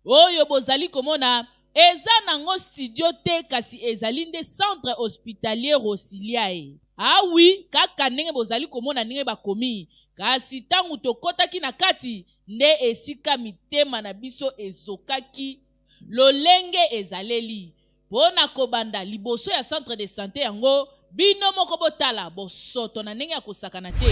oyo bozali komona eza nango studio te kasi ezali nde centre hospitalier Rosiliae. Awi kaka ndenge bozali komona ndenge bakomi kasi tangu tokotaki na kati nde esika mitema na biso ezokaki lolenge ezaleli pona kobanda liboso ya centre de santé yango bino moko botala bosoto na ndenge ya kosakana te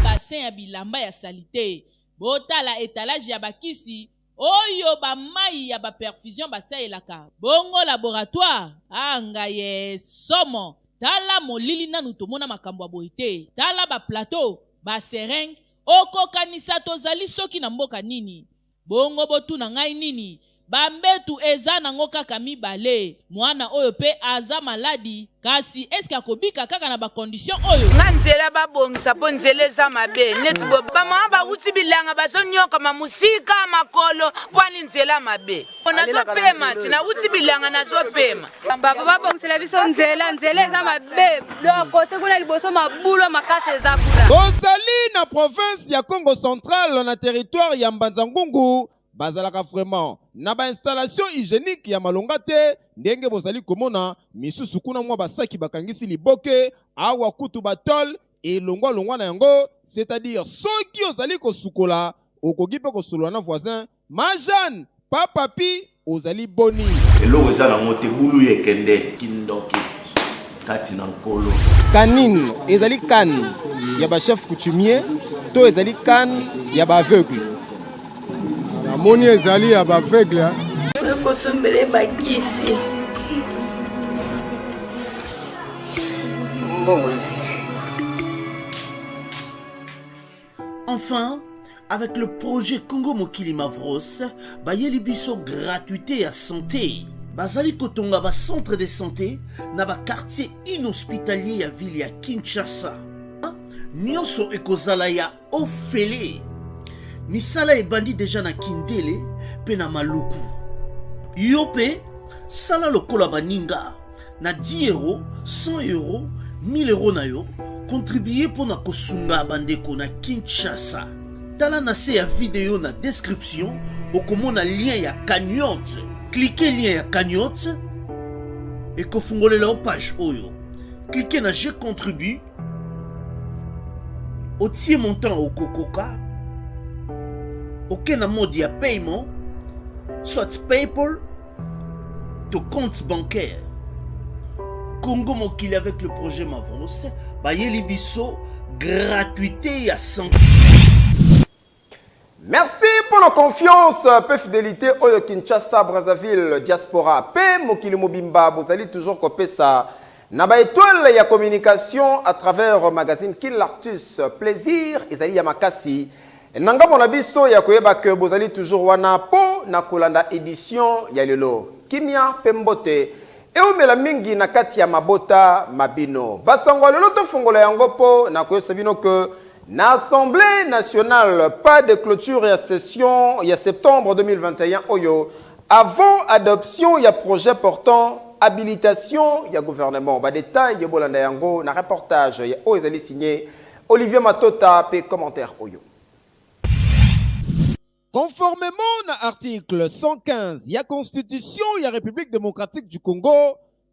bassin ya bilamba ya salite botala etalage ya bakisi oyo bamai ya baperfusion basalelaka bongo laboratoire angaye somo tala molili nanu tomona makambo ya boye te tala baplateau basereng okokanisa tozali soki na mboka nini bongo botuna ngai nini bambetu eza nango kaka mibale mwana oyo pe aza maladi kasi eske akobika kaka na bakondition oyo nga nzela babongisa po nzela eza mabe neti bo bamama bauti bilanga bazonyoka mamusika makolo pwani nzela mabe nazopema ti nauti bilanga nazopema baba babongisela biso nzela eza mabe lokote kuna liboso mabulo makasi eza kuna bozali na province ya Congo Central na territoire ya Mbanza-Ngungu bazalaka vraiment na ba installation hygiénique ya malonga te ndenge bozali komona misusu kuna mwa basaki bakangisi liboke awa kutu batol elongwa longwa na yango c'est-à-dire soki ozali kosukola okoki pe kosolola na voisin majane papapi ozali boni eloko eza nango te bulu yekende kindoki kati na nkolo kanine ezali kan ya ba chef coutumier to ezali kan ya ba aveugle amoni ezali ya baveugle kosombele bakisi Enfin, avec le projet Congo Mokili Mavros, bayeli biso gratuité à santé. Bazali kotonga ba centre de santé na ba quartier inhospitalier ya ville ya Kinshasa. Nyonso ekozala ya ofele. Misala ebandi deja na Kindele pe na Maluku. Yope sala lokola baninga na 10 euros, 100 euros, 1000 euros na yo contribuer pour na kosunga bandeko na Kinshasa. Tala na se ya video na description okomona lien ya cagnotte. Cliquez lien ya cagnotte et kofungolela page oyo. Cliquez na je contribue. Otie montant au kokoka. Aucun mode de paiement, soit PayPal, ton compte bancaire. Congo Mokili avec le projet Mavros, bayeli biso gratuité à 100. Merci pour la confiance, peu fidélité au Kinshasa, Brazzaville, diaspora, peu Mokili Mobimba, vous allez toujours copier ça. Naba étoile ya communication à travers magazine Kill Artus, plaisir, Isaïe Yamakasi. Nanga mona biso ya koyeba ke bozali toujours wana po na kolanda édition ya lelo. Kimia pembote e omela mingi na kati ya mabota mabino. Basango lelo to fungola yango po na koyesa bino ke na Assemblée nationale pas de clôture ya session ya septembre 2021 oyo avant adoption ya projet portant habilitation ya gouvernement. Ba détail ya bolanda yango na reportage ya Oezali signé Olivier Matota pe commentaire oyo. Conformément à l'article 115, il y a Constitution, il y a République démocratique du Congo,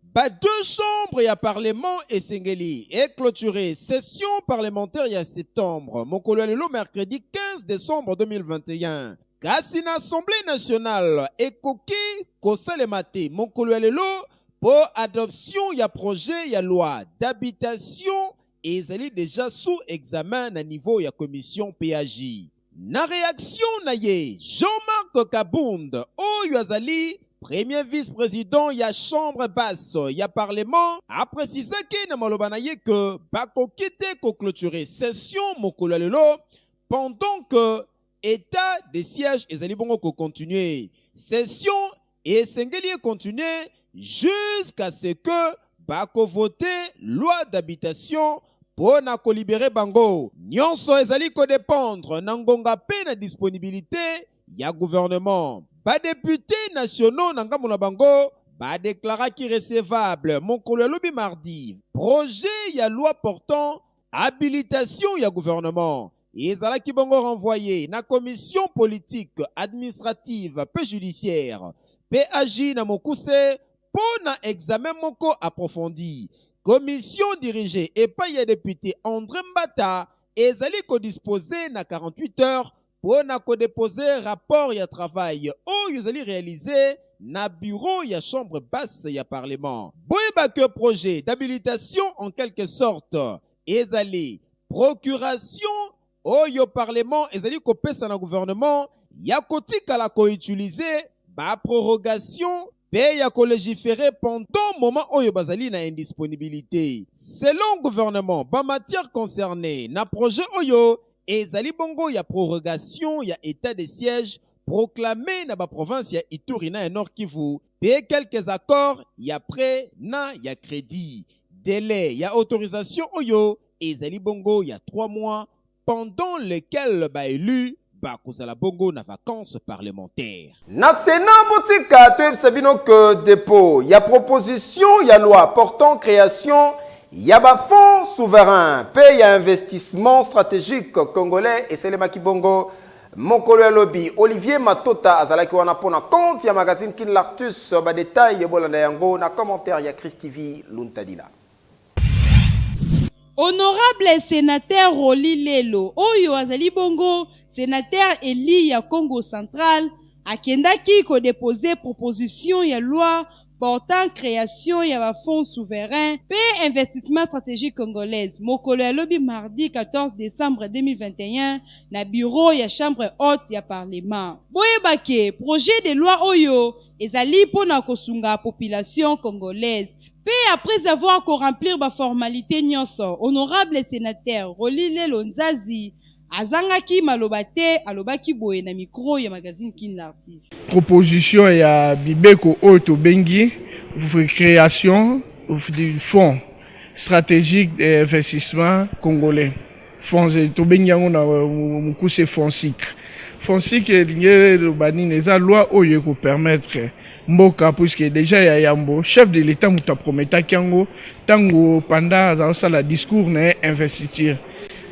bah deux chambres, il y a Parlement et Sengeli, et clôturé session parlementaire il y a septembre. Mon collègue mercredi 15 décembre 2021. Kassina Assemblée nationale et Koki Kosalemate, mon collègue pour adoption, il y a projet, il y a loi d'habitation et ils allaient déjà sous examen à niveau, il y a commission PAJ. Na réaction na ye, Jean-Marc Kabound, Oyazali, premier vice-président, ya chambre basse, ya parlement, a précisé que na malobanaye que bako kite ko clôturer session mokolo lelo pendant que état de siège ezali bongo ko continuer session et sengeli continuer jusqu'à ce que bako voter loi d'habitation pour na ko libérer bango. Nyonso ezali ko dépendre nangonga pe na disponibilité ya gouvernement. Ba députés nationaux nanga mona bango ba déclara qui recevable mon lobi mardi. Projet ya loi portant habilitation ya gouvernement. ezalaki bongo renvoyé na commission politique administrative pe judiciaire PAJ na Mokuse pour na examen moko approfondi. Commission dirigée par le député André Mbata ezali ko disposer na 48 heures pour na ko déposer rapport ya travail ou ezali réalisé na bureau ya chambre basse ya parlement. Boyeba que projet d'habilitation en quelque sorte ezali procuration oyo parlement ezali ko pesa na gouvernement ya kotika la ko utiliser ba prorogation pe ya ko légiférer pendant moment oyo bazali na indisponibilité. Selon gouvernement ba matière concernée na projet oyo ezali bongo ya prorogation ya état de siège proclamé na ba province ya Ituri na Nord Kivu pe quelques accords ya prêt na ya crédit. Délai ya autorisation oyo ezali bongo ya 3 mois pendant lesquels ba élu ba kozala bongo na vacances parlementaires. Na Sénat botika to sabino que dépôt ya proposition ya loi portant création ya ba fonds souverain pe ya investissement stratégique congolais et selema kibongo mokolo ya lobby Olivier Matota azalaki wana pona compte ya magazine Kin Lartus ba détail ya bolanda yango na commentaire ya Chris TV Luntadila. Honorable sénateur Roli Lelo, Oyo Azali Bongo, sénateur Eli ya Congo Central, akendaki ko déposer proposition ya loi portant création ya fonds souverain et investissement stratégique congolaise. Mokolo ya lobby mardi 14 décembre 2021 na bureau ya chambre haute ya parlement. Boyebake projet de loi Oyo ezali pona kosunga population congolaise. Puis après avoir rempli ma formalité nyonso, honorable sénateur Rolile Lonzazi azangaki malobate alobaki boye na micro ya magazine Kin Lartis. Proposition ya Bibeko Oto Bengi création du fonds stratégique d'investissement congolais. Fonds to bengi yango na mukuse fonsic. Fonsic est la loi oyo ko permettre Mboka puisque déjà ya yambo chef de l'état muta prometa kiango tango pendant la discours na investiture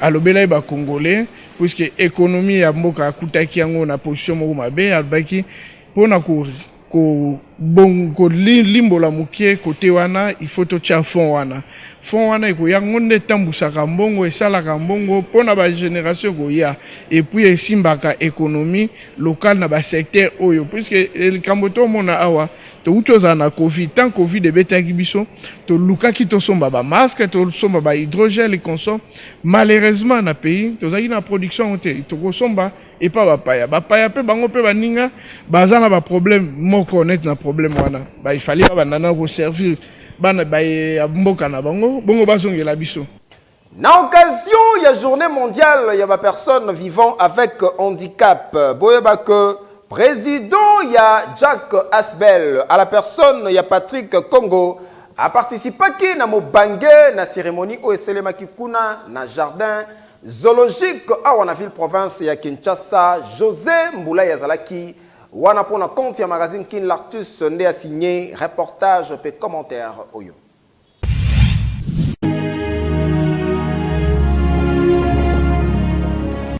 alobela ba congolais puisque économie ya mboka akuta kiango na position moko mabe albaki pona ko bongo limbola mukie côté wana il faut to tia fond wana iko yango nde tambusaka mbongo esalaka mbongo pona ba génération ko ya et puis esimbaka économie locale na ba secteur oyo puisque le kamboto mona awa to utoza na covid tant covid ebetaki biso to lukaki to somba ba masque to somba ba hydrogel et consomme malheureusement na pays to zaki na production te to ko somba et pas bapaya pe bango pe baninga bazana ba problème moko net na problème wana ba il fallait ba nana ko servir bana ba mboka na bango bongo bazongela biso. Na occasion ya journée mondiale ya ba personnes vivant avec handicap boyeba que président ya Jack Asbel à la personne ya Patrick Congo a participé qui na mobange na cérémonie o eselema kikuna na jardin zoologique à Wanaville province ya Kinshasa. José Mboula Yazalaki wana pona compte ya magazine Kin Lartus nde a signé reportage et commentaire oyo.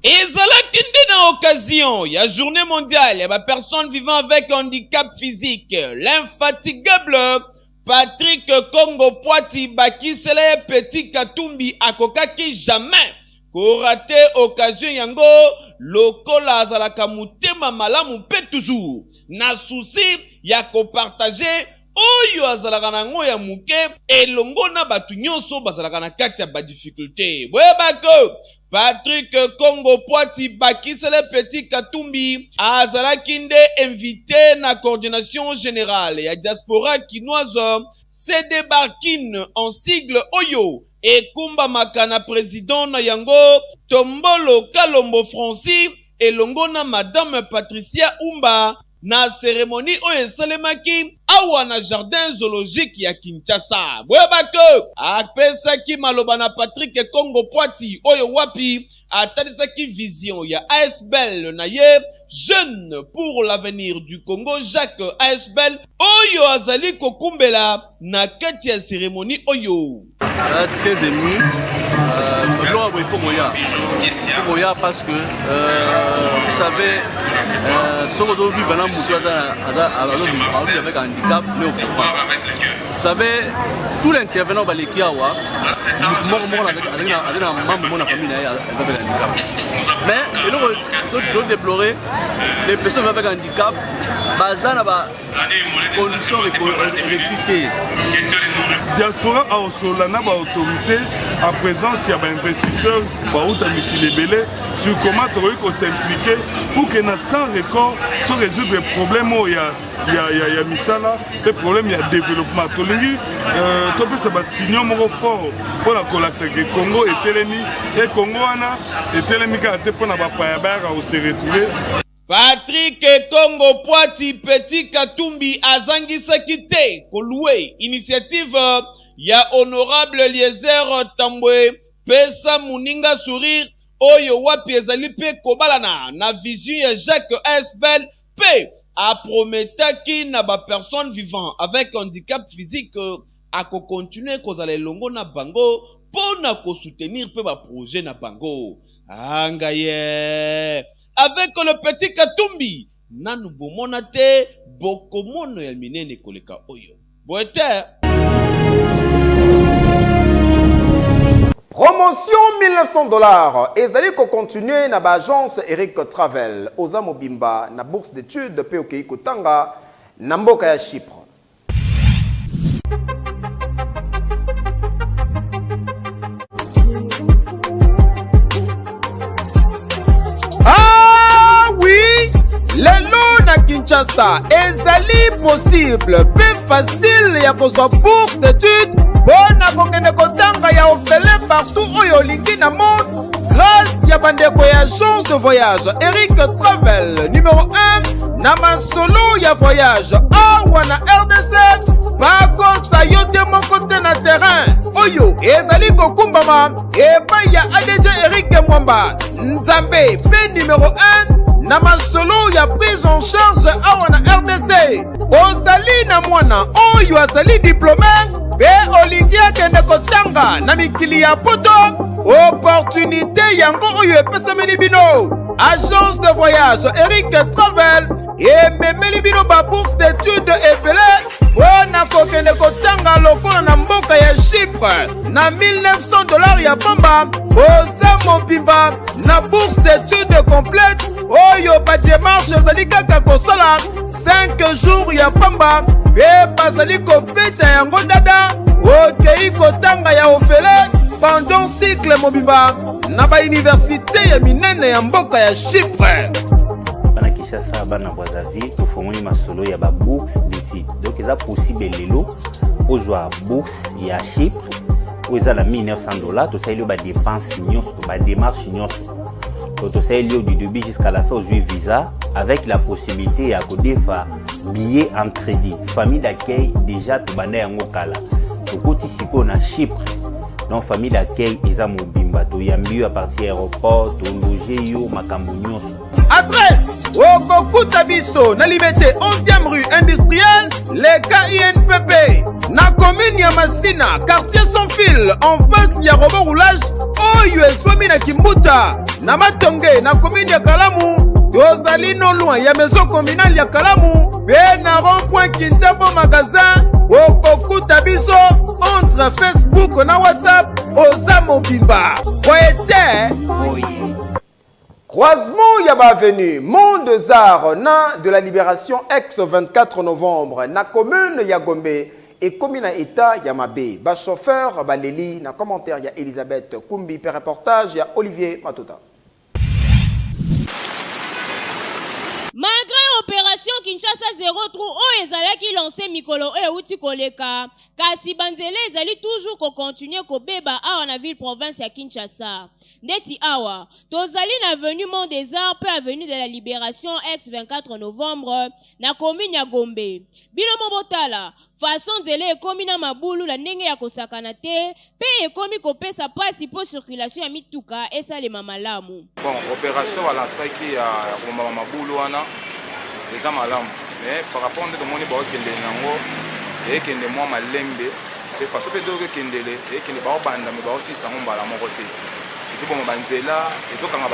Ezalaki nde na occasion ya journée mondiale ya ba personnes vivant avec handicap physique l'infatigable Patrick Congo Poiti Bakisele Petit Katumbi akokaki jamais ko raté occasion yango lokola azalaka mutema malamu pe toujours na souci ya ko partager oyo azalaka nango ya muke elongo na batu nyonso bazalaka na kati ya ba difficulté. Boyebako Patrick Congo Poiti Bakisele Petit Katumbi azalaki nde invité na coordination générale ya diaspora kinoise se débarquine en sigle oyo Ekumba Makana président na yango Tombolo Kalombo Francis elongo na madame Patricia Umba na cérémonie oyo esalemaki awa na jardin zoologique ya Kinshasa. Boyebako apesaki maloba na Patrick Congo Poiti oyo wapi atalisaki vision ya ASBEL na ye jeune pour l'avenir du Congo Jacques ASBEL oyo azali kokumbela na kati ya cérémonie oyo. Très ému il faut Moya parce que vous savez, ce que vous vivez dans avec un handicap, vous savez, tout l'intervenant va les kiawa, mais il faut déplorer les personnes avec un handicap, basées sur les conditions réputés. Diaspora a Osolana autorité en présence il y a des investisseurs sur comment on s'impliquer pour que dans temps record pour résoudre les problèmes où il y a misala des problèmes il y a développement tolingi to peut ça signal fort pour la collapse que Congo et Télémi et Congo ana et Télémi ka te pour na ba pa au se retrouver. Patrick Congo Poiti Petit Katumbi azangisaki te koloué initiative ya honorable Eliezer Tambwe pesa muninga sourire oyo wapi ezali pe kobalana na vision ya Jacques Esbel pe aprometaki na ba personne vivant avec handicap physique a ko continuer kozala longo na bango pona ko soutenir pe ba projet na bango angaye avec le petit Katumbi nanu bomona te bokomono ya minene koleka oyo boete. Promotion $1,900 ezali ko continuer na ba agence Eric Travel oza mobimba na bourse d'études pe okei kotanga na mboka ya Chypre. Lelo na Kinshasa ezali possible peu facile ya kozwa bourse d'études bona kokende kotanga ya ofele partout oyo olingi na monde grâce ya bandeko ya agence de voyage Eric Travel numéro 1 na masolo ya voyage awa na RDC bakosa yo te moko te na terrain oyo ezali kokumbama epai ya ADG Eric Mwamba Nzambe pe numéro 1 na masolo ya prise en charge awa na RDC ozali na mwana oyo azali diplômé pe olingi akende kotanga na mikili ya poto opportunité yango oyo epesameli bino agence de voyage Eric Travel ememeli bino ba bourse d'études ebele mpona kokende kotanga lokola na mboka ya Chypre na $1,900 ya pamba oza mobimba na bourse d'études complète oyo ba démarche ezali kaka kosala 5 jours ya pamba pe bazali kobeta yango dada okei kotanga ya ofele pendant cycle mobimba na ba université ya minene ya mboka ya Chypre. Bana Kinshasa bana Brazzaville tofongoli masolo ya ba bourse d'études donc eza possible lelo ozwa bourse ya Chypre oyo eza na $1,900 tosaleli ba dépense nyonso ba démarche nyonso tosaleli du début jusqu'à la fin ozwi visa avec la possibilité ya kodefa billet en crédit famille d'accueil déjà tobanda yango kala tokoti sikoyo na Chypre donc famille d'accueil eza mobimba toyambi yo à partir aéroport tologe yo makambo nyonso. Adresse okokuta biso na Liberté 11e rue industrielle le KINPP na commune ya Masina quartier sans fil en face ya robot roulage oyo esomi na Kimbuta na Matonge na commune ya Kalamu tozali no loin ya maison communale ya Kalamu pe na rond-point Kintambo magasin okokuta biso entre Facebook na WhatsApp oza mobimba poete. Croisement Yaba Avenue, Mont des Arts, na de la Libération ex 24 novembre, na commune Yagombe et commune État Yamabe. Ba chauffeur Baleli, na commentaire ya Elisabeth Kumbi, per reportage ya Olivier Matota. Malgré opération Kinshasa 0 trou o ezalaki lancé mikolo e uti koleka kasi banzele ezali toujours ko continuer ko beba awa na ville province ya Kinshasa ndeti awa tozali na avenue Mont des Arts pe avenue de la Libération ex 24 novembre na commune ya Gombe bino mobotala façon nzele ekomi na mabulu la ndenge ya kosakana te pe ekomi kopesa pasi po circulation ya mituka esalema malamu. Bon, opération balansaki ya komama mabulu wana eza malamu mais par rapport nde tomoni baokende nango ekende mwa malembe te faso mpe doki ekendele ekende baobanda me baosisa yango mbala moko te ezoboma banzela ezokanga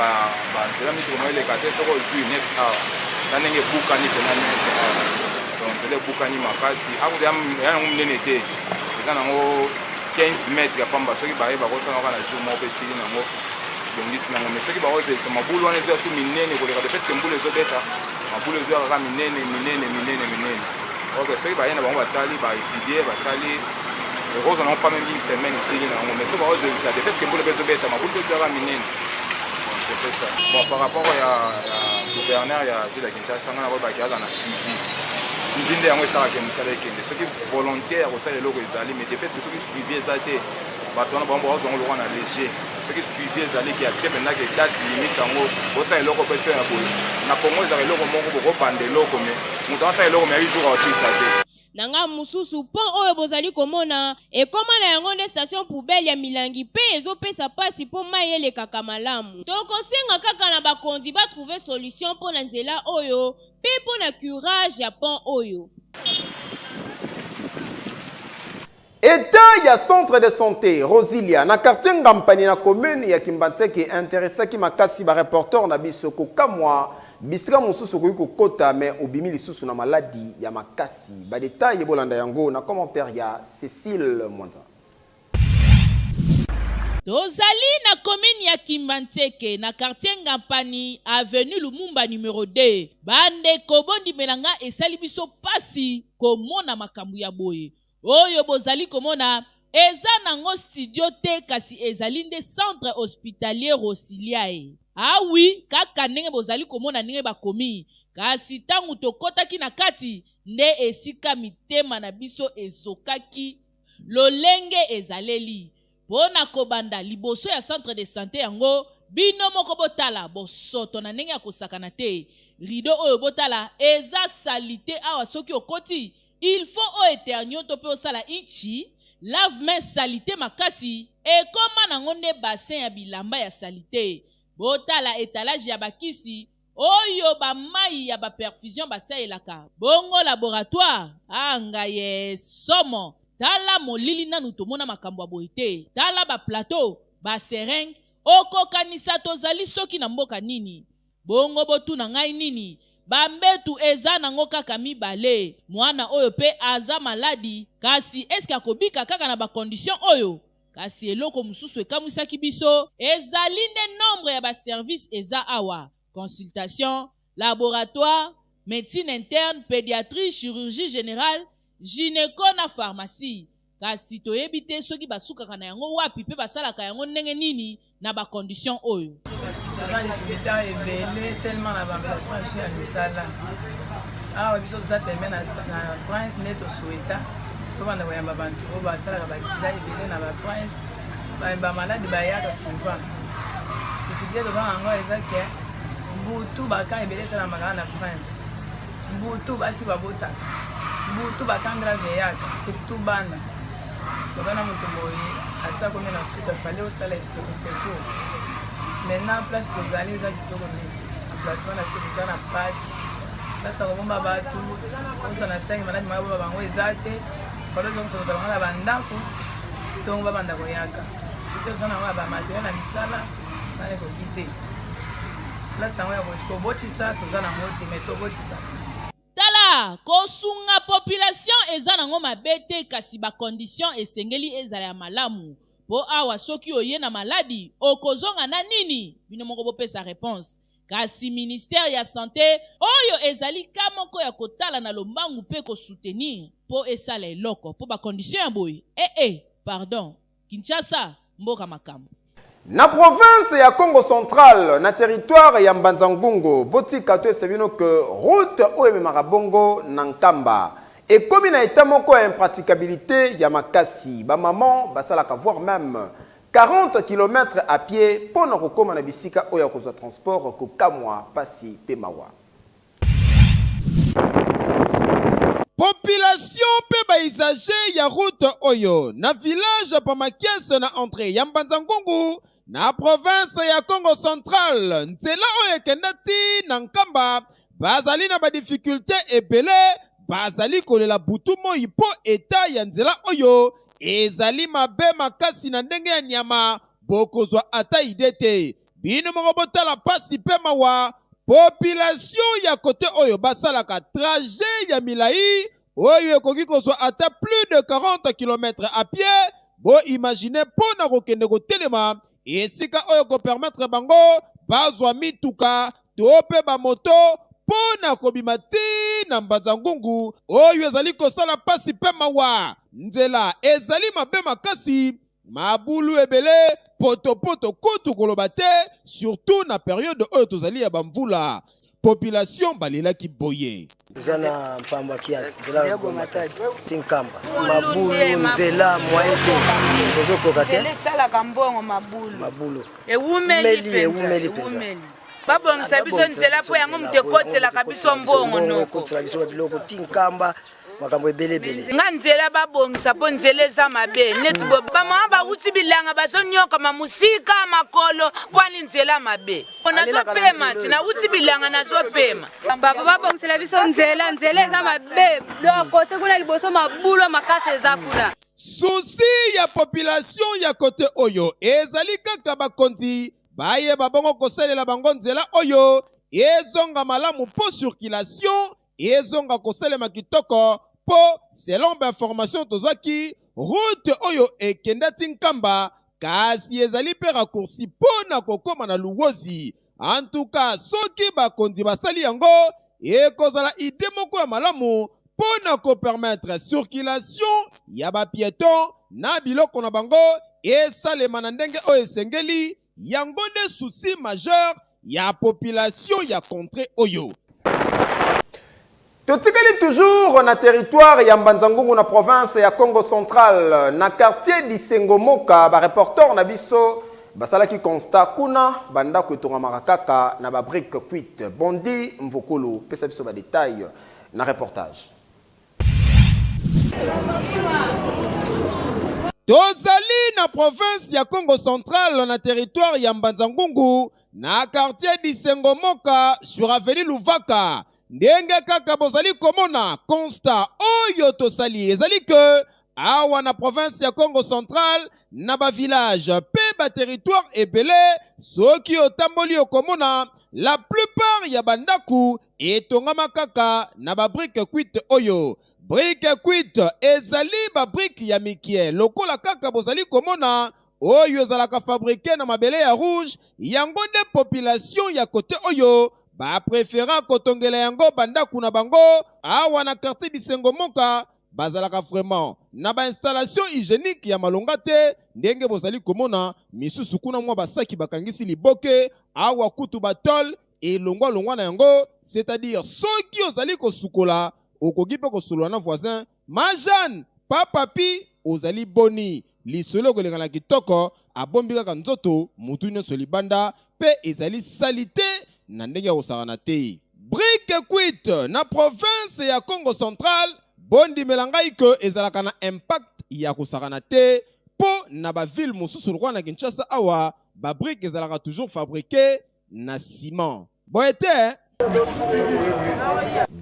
banzela miti koma eleka te soko ozwi net hour na ndenge ebukani mpena nese hour donc nzela ebukani makasi akuti ya nango minene te eza nango 15 metre ya pamba soki bayeba kosala kaka na jour moko mpe esili nango bongisi nango mais soki bakozelisa mabulu wana ezoya so minene koleka de fetke mbulu ezobeta mabulu ezoya kaka minene ok soki bayenda bango basali baétudie basali ekozwa nango pas même une semaine esili nango mais soki bakozelisa de fetke mbulu mpe ezobeta mabulu mpe ezoya kaka minene c'est ça bon par rapport ya gouverneur ya ville ya Kinshasa nga nakoki bakiaza na suivi nde yango esalaka misala ekende soki volontaire kosala eloko ezali mais de fait que soki suivi eza te bato wana bango bazongo lokwa na léger soki suivi ezalaki ya tie mpendaki date limite yango bosala eloko mpe so ya boye na kongo ezaka eloko moko bokopanda eloko me moto asala eloko me yaki jour aosilisa te nanga mususu pont oyo bozali komona ekoma na yango nde station poubelle ya milangi mpe ezopesa pasi mpo mai elekaka malamu tokosenga kaka na bakondi batrouve solution mpo na nzela oyo mpe mpo na curage ya pont oyo. État ya centre de santé Rosilia na quartier Ngampani na commune ya Kimbantseke intéressaki makasi ba reporter na biso ko kamwa bisika mususu ko kota mais obimi lisusu na maladie ya makasi ba détail bolanda yango na commentaire ya Cécile Mwanza. Tozali na commune ya Kimbantseke na quartier Ngampani avenue Lumumba numéro 2 bande kobondi melanga esali biso pasi komona makambu ya boye oyo bozali komona eza nango studio te kasi ezali nde centre hospitalier Rosilia oui kaka ndenge bozali komona ndenge bakomi kasi tangu tokotaki na kati nde esika mitema na biso ezokaki lolenge ezaleli pona kobanda liboso ya centre de santé yango bino moko botala bosoto na ndenge ya kosakana te rideau oyo botala eza salite awa soki okoti il faut o éternio to pe osala inchi lave-main salite makasi ekoma nango nde bassin ya bilamba ya salite botala étalage ya bakisi oyo bamai ya baperfusion basalelaka bongo laboratoire ngaye somo tala molili nanu tomona makambo ya boye te tala baplateau basereng okokanisa tozali soki na mboka nini bongo botuna ngai nini bambetu eza nango kaka mibale mwana oyo pe aza maladi kasi eske akobika kaka na bakondition oyo kasi eloko mususu ekamwisaki biso ezali nde nombre ya baservice eza awa consultation laboratoire médecine interne pédiatrie chirurgie générale gynéco na pharmacie kasi toyebi te soki basukaka na yango wapi pe basalaka yango ndenge nini na bakondition oyo toza difficulté ebele tellement na bamplacement biso ya misala awa biso toza peme na prince nde tosweta to banda koyamba bantu oyo basalaka baksida ebele na baprince bamaladi bayaka souvent difficulté toza nango eza ke mbutu baka ebele esalamaka na prince mbutu basi babotaka mbutu bakangela veyaka surtout bana toza na moto boye asala komi na suka fale osala eseko maintenant place tozali eza kitoko mingi emplacement na biso toza na pasi place akobomba bato oza na 5 maladi mayobomba bango eza te kolozokosolosa bango na bandako ntongo babanda koyaka soki toza nango ya bamateriel na misala nani ekoki te place yango ya kobotisa toza nango te mai tobotisa tala kosunga population eza nango mabe te kasi bakondition esengeli ezala ya malamu po awa soki oye na maladi okozonga na nini bino moko bopesa réponse kasi ministère ya santé oyo ezali ka moko ya kotala na lombangu pe kosoutenir po esala eloko po bakondition ya boye pardon Kinshasa mboka makambo na province ya Congo central na territoire ya Mbanza-Ngungu botika to efsebino que route oyo ememaka bongo na Nkamba ekomi na eta moko ya impraticabilité ya makasi bamaman basalaka voire même 40 km à pied mpona kokoma na bisika oyo ya kozwa transport kokamwa pasi pe mawa population pe baisager ya route oyo na village pa makiese na entrée ya Mbanza-Ngungu na province ya Congo central nzela oyo ekenda ti na Nkamba bazali na badifficulté ebele bazali kolela butu moi po eta ya nzela oyo ezali mabe makasi na ndenge ya nyama bokozwa ata ide te. Bino moko botala pasi pe mawa population ya kote oyo basalaka trajet ya milai oyo ekoki kozwa ata plus de 40 km à pied. Bo imagine pona kokende kotelema esika oyo ko permettre bango bazwa mituka to pe ba moto pona kobima ti na mbanza ngungu oyo ezali kosala pasi pe mawa. Nzela ezali mabe makasi mabulu ebele poto kutu koloba te, surtout na période oyo tozali ya bamvula population balelaki boye. Zana mpamba kiasi nzela gomatadi tinkamba mabulu nzela mwaete bozo kokate sala kambongo mabulu ewumeli penza babongisa biso nzela po yango mutekotelaka biso mbongo noko biso biloko tinkamba makambo ebelebele nga nzela babongisa po nzela eza mabe neti bamama bauti bilanga bazonyoka mamusika makolo pwani nzela mabe nazopema ti nauti bilanga nazopema papa babongisela biso nzela eza mabe lokote kuna liboso mabulu makasi eza kuna. Susi ya population ya kote oyo ezali kaka bakonzi baye babongo kosalela bango nzela oyo ezonga malamu po circulation ezonga kosalema kitoko po selon information tozwaki route oyo ekenda tinkamba kasi ezali pe raccourci pona kokoma na luwozi. En tout cas soki bakonzi basali yango ekozala ide moko ya malamu pona ko permettre circulation ya bapieton na biloko na bango esalema na ndenge oyo esengeli. Yango nde souci majeur ya population ya contre oyo. Totikali toujours na territoire ya Mbanza-Ngungu na province ya Congo Central na quartier d'Isengomoka ba reporter na biso basalaki constat kuna banda kwetonga marakaka na ba brique cuite. Bondi Mvokolo pesa biso ba détail na reportage. Tozali na province ya Congo Central na territoire ya Mbanza-Ngungu na quartier d'Isengomoka sur avenue Luvaka. Ndenge kaka bozali komona constat oyo tosali ezali ke awa na province ya Congo Central na ba village pe ba territoire ebele soki otamboli okomona la plupart ya bandaku etongama kaka na ba brique cuite oyo. Brique cuite ezali ba brique ya mikie lokola kaka bozali komona oyo ezalaka fabriqué na mabele ya rouge. Yango nde population ya kote oyo ba préféra kotongela yango bandaku na bango awa na quartier d'Isengomoka bazalaka vraiment na ba installation hygiénique ya malonga te. Ndenge bozali komona misusu kuna mwa basaki bakangisi liboke awa kutu batol elongwa na yango, c'est-à-dire soki ozali kosukola okoki pe kosolola na voisin majane pa papi ozali boni lisolo kolenga na kitoko abombi kaka nzoto mutu nyonso libanda pe ezali salite na ndenge ya kosakana te. Brique cuite na province ya Congo Central bondi melangai ke ezalaka na impact ya kosakana te po na ba ville mosusu lokwa na Kinshasa awa ba brique ezalaka toujours fabriqué na ciment. Boete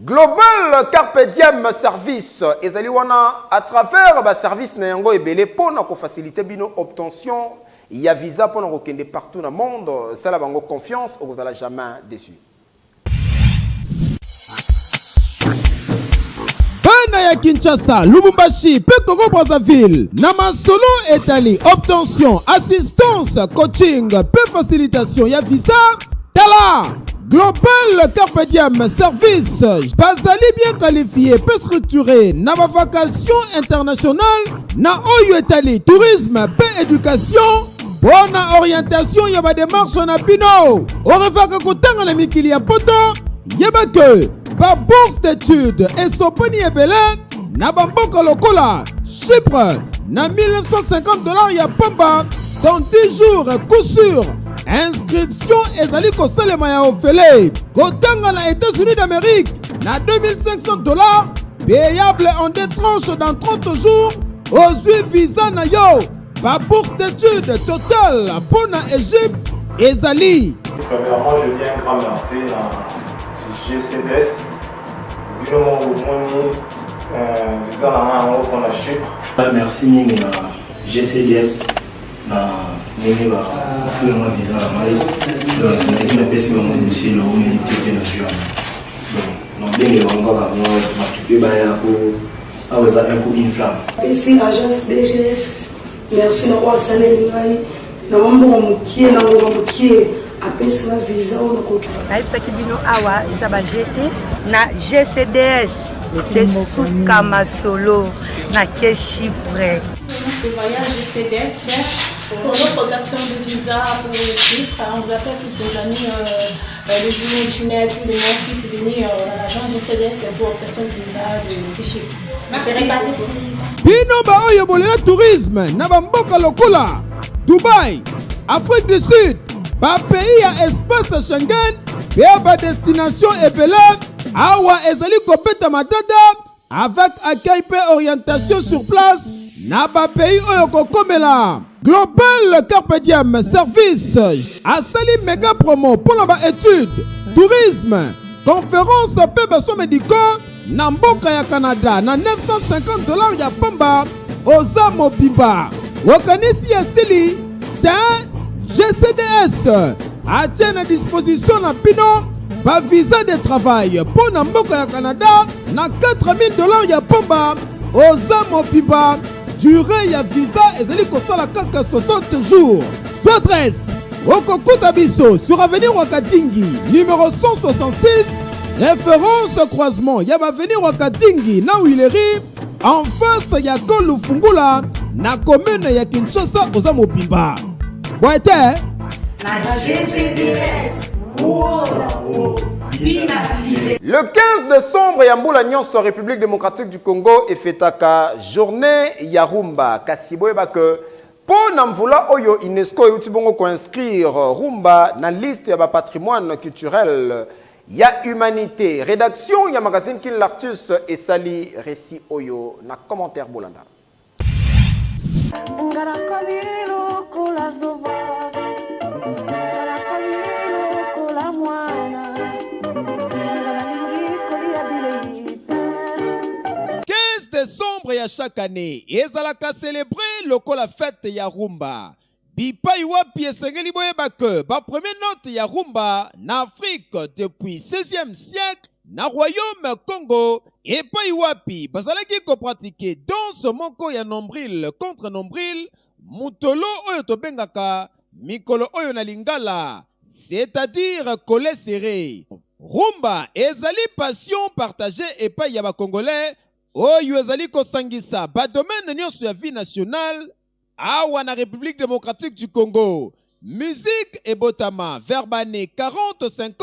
Global Carpe Diem Service ezali wana à travers ba service na yango ebele pona ko faciliter bino obtention ya visa pona ko kende partout na monde. Sala bango confiance vous allez jamais déçu. Bana ya Kinshasa, Lubumbashi, pe Congo Brazzaville, na masolo etali obtention, assistance, coaching, pe facilitation ya visa. Tala Global Carpe Diem Service bazali bien qualifié, peu structuré, na ba vacation internationale, na oyo etali tourisme, pe éducation, bonne orientation ya ba démarche na bino. Orefaka kotanga na mikili ya poto, yeba ke ba bourse d'études et soponi ebele na ba mboka lokola Chypre na $1950 ya pamba dans 10 jours coup sûr. Inscription ezali kosalema ya ofele kotanga na États-Unis d'Amérique na $2500 payable en deux tranches dans 30 jours. Ozui visa na yo ba bourse d'études totale pour na Égypte ezali. Premièrement, je dis un grand merci à GCDS. Vu mon visa na nga yango mpona Chypre. Merci mingi na GCDS na ndenge bafuyenga visa na ngai nayaki napesi bango dossier na humanité mpe na juan donc nabengele bango kaka bato mpe baya po awa eza un peu inflamme pesi agence DGS merci na oasaleli ngai na mambongo mokie na ngoma mokie apesi na visa oyo nakoki nayebisaki bino awa eza bagete na GCDS te suka masolo na ke Chypre. Le voyage GCDS pour l'obtention de visa pour les Chypre, on vous appelle toutes les années le juillet, juillet, tous les mois puissent venir à l'agence GCDS pour l'obtention de visa de Chypre. C'est réparti ici. Bino ba oyo bolela tourisme na bamboka lokola Dubaï, Afrique du Sud, ba pays ya espace Schengen et ba destination ebele awa ezali kopeta matata avec accueil et orientation sur place na ba pays oyo kokomela Global Carpe Diem Service asali méga promo pour la étude tourisme conférence pe baso médicaux na mboka ya Canada na $950 ya pamba oza mobimba wakanisi ya sili ta GCDS a tient à disposition na bino ba visa de travail pour na mboka ya Canada na $4000 ya pamba oza mobimba durée ya visa ezali kosala kaka 60 jours soit adresse okokuta biso sur avenue Wakatingi numéro 166 référence croisement ya avenue Wakatingi na Willery en face ya Kolufungula na commune ya Kinshasa oza mobimba boite Le 15 décembre, Yamboula Nyonso, République démocratique du Congo, et fêtaka journée Yarumba. Kasiboye bake, pour Namvula Oyo UNESCO et Utibongo ko inscrire Rumba dans la liste de patrimoine culturel. Ya humanité. Rédaction, ya magazine Kin Lartus et Sali Récit Oyo. Na commentaire Bolanda. Décembre ya chaque année ezalaka célébrer lokola fête ya rumba bipai wapi esengeli boyeba ke ba première note ya rumba na Afrique depuis 16e siècle na royaume Congo epai wapi bazalaki ko pratiquer danse moko ya nombril contre nombril mutolo oyo tobengaka mikolo oyo na lingala c'est-à-dire collet serré. Rumba ezali passion partagée epai ya ba congolais oyo ezali kosangisa ba domaine nyonso ya vie nationale awa na République démocratique du Congo. Musique et botama verbane 40-50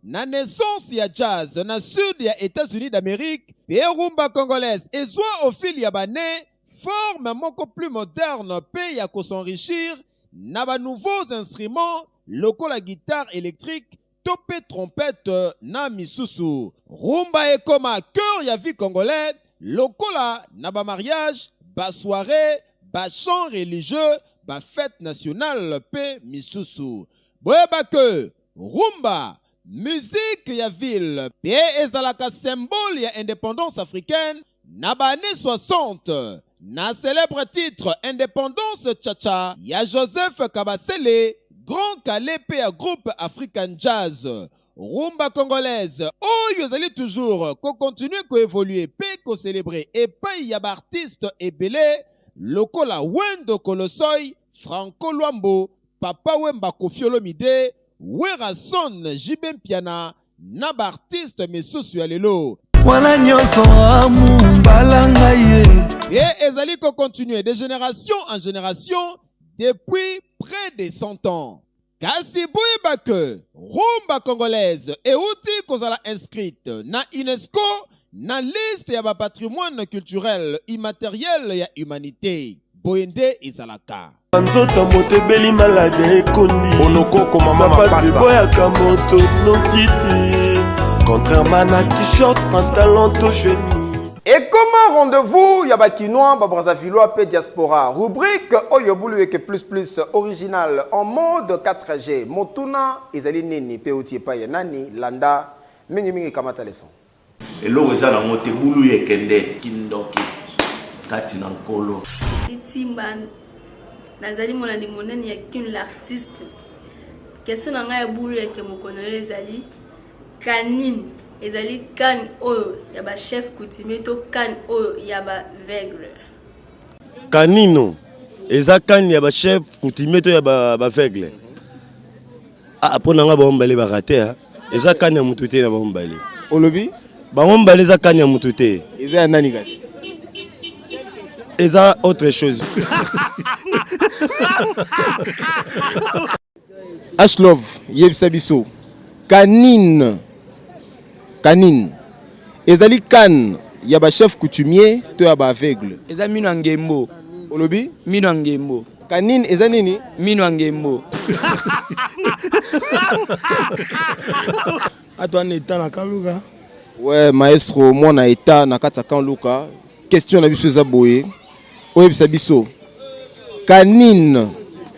na naissance ya jazz na sud ya États-Unis d'Amérique pe rumba congolaise ezwa au fil ya bane forme moko plus moderne pe ya s'enrichir na ba nouveaux instruments lokola guitare électrique topé trompette na misusu. Rumba ekoma cœur ya vie congolaise lokola na ba mariage, ba soirée, ba chant religieux, ba fête nationale pe misusu. Boyeba ke rumba musique ya ville pe ezalaka symbole ya indépendance africaine na ba années 60 na célèbre titre Indépendance Tcha-Tcha ya Joseph Kabasele Grand Calais pe ya groupe African Jazz. Rumba congolaise oyo ezali toujours ko continue ko évoluer pe ko célébrer epai ya ba artiste ebele lokola Wendo Kolosoy, Franco Luambo, Papa Wemba Koffi Olomide, Werason Jibem Piana na ba artiste misusu ya lelo wana nyonso amu balanga ye et ezali ko continuer de génération en génération depuis près de 100 ans. Kasi boyeba ke rumba congolaise euti kozala inscrite na UNESCO na liste ya ba patrimoine culturel immatériel ya humanité. Boyende ezalaka. nzoto moto ebeli malade ekondi onokoko mama mapasa boyaka moto nokiti contrairement na t-shirt pantalon to chemise. Et comment rendez-vous Yabakinois, Brazzaville, P Diaspora. Rubrique Oyobulu et que plus original en mode 4G. Motuna, Izali Nini, P.O.T. Nani, Landa, Mingi Kamata Leson. eloko eza nango te bulu yekende kindoki kati na nkolo itimba nazali monani monene ya qu'une l'artiste question na ngai ya bulu yeke mokonolo ezali kanine ezali kan oyo ya ba chef coutumier to kan oyo ya ba veugle kanino eza kan ya ba chef coutumier to ya ba veugle po na nga baombale barate eza kan ya mutu te na baombale olobi baombale eza kan ya mutu te eza ya nani kasi eza autre chose Ashlov yebisa biso kanine ezali kan ya ba chef coutumier to ya ba aveugle eza mino ya ngembo olobi mino ya ngembo kanine eza nini mino ya ngembo atwana eta na kaluka ouais maestro mwana eta na kati ya kanluka question na biso eza boye oyebisa biso kanine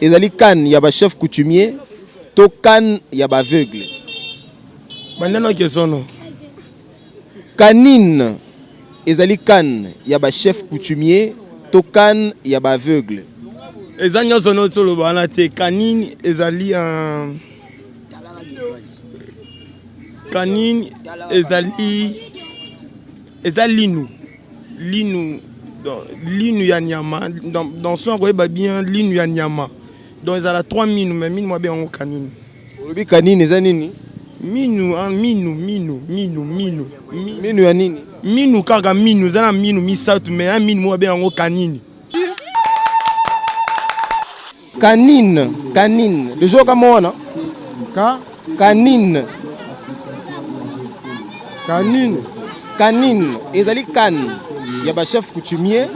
ezali kan ya ba chef coutumier to kan ya ba aveugle bandana kesono kanine ezali kan ya ba chef coutumier to kan ya ba aveugle eza nyonso no toloba wana te kanine ezali kanine ezali linu ya nyama dans son koyeba bien linu ya nyama donc ezala 3 minu mais minu mabe yango kanine olobi kanine eza nini minu ya nini minu kaka minu eza na minu misatu mais un minu mabe yango kanine kanine le jour kama wana kanine ezali kan ya ba chef coutumier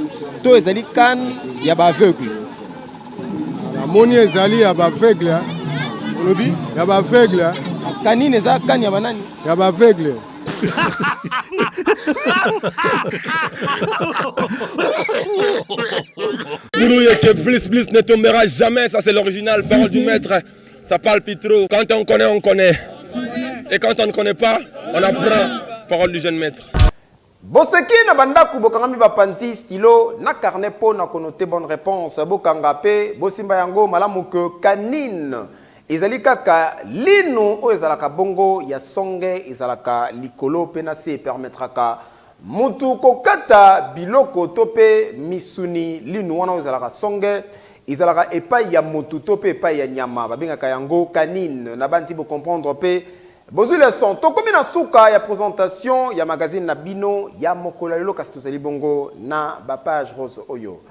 to ezali kan ya ba aveugle namoni ezali ya ba aveugle olobi ya ba aveugle kanine eza kan ya banani ya ba aveugle Boulou que plus ne tombera jamais, ça c'est l'original, parole du maître, ça parle plus trop. Quand on connaît, on connaît. Et quand on ne connaît pas, on apprend, parole du jeune maître. Boseki na bandaku bokangami bapanzi stylo na carnet po na konote bonne réponse bokanga pe bosimba yango malamu ke kanine ezali kaka linu o ezalaka bongo ya songe ezalaka likolo pe na se permettraka mutu kokata biloko to pe misuni linu wana ezalaka songe ezalaka epai ya mutu to pe epai ya nyama babengaka yango kanine na banti bo comprendre pe Bozu le son, tokomi na suka ya présentation ya magazine na bino ya mokolo lelo kasi tozali bongo na ba page rose oyo.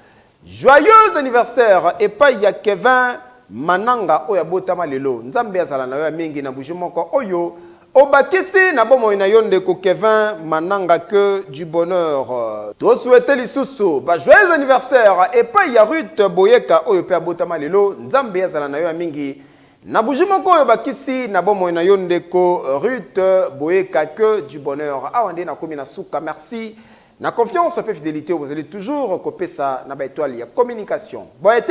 Joyeux anniversaire epai ya Kevin Mananga oya botama lelo. Nzambe azala na yo mingi na buji moko oyo. Obakisi na bomo ina yonde ko Kevin Mananga que du bonheur. To souhaiter lisusu ba joyeux anniversaire epai ya Ruth Boyeka oyo pe botama lelo. Nzambe azala na yo mingi na bujimoko oyo bakisi na bomo na yondeko Ruth Boyeka que du bonheur awande na komi na suka merci na confiance et fidélité vous allez toujours kopesa na ba étoile ya communication boyete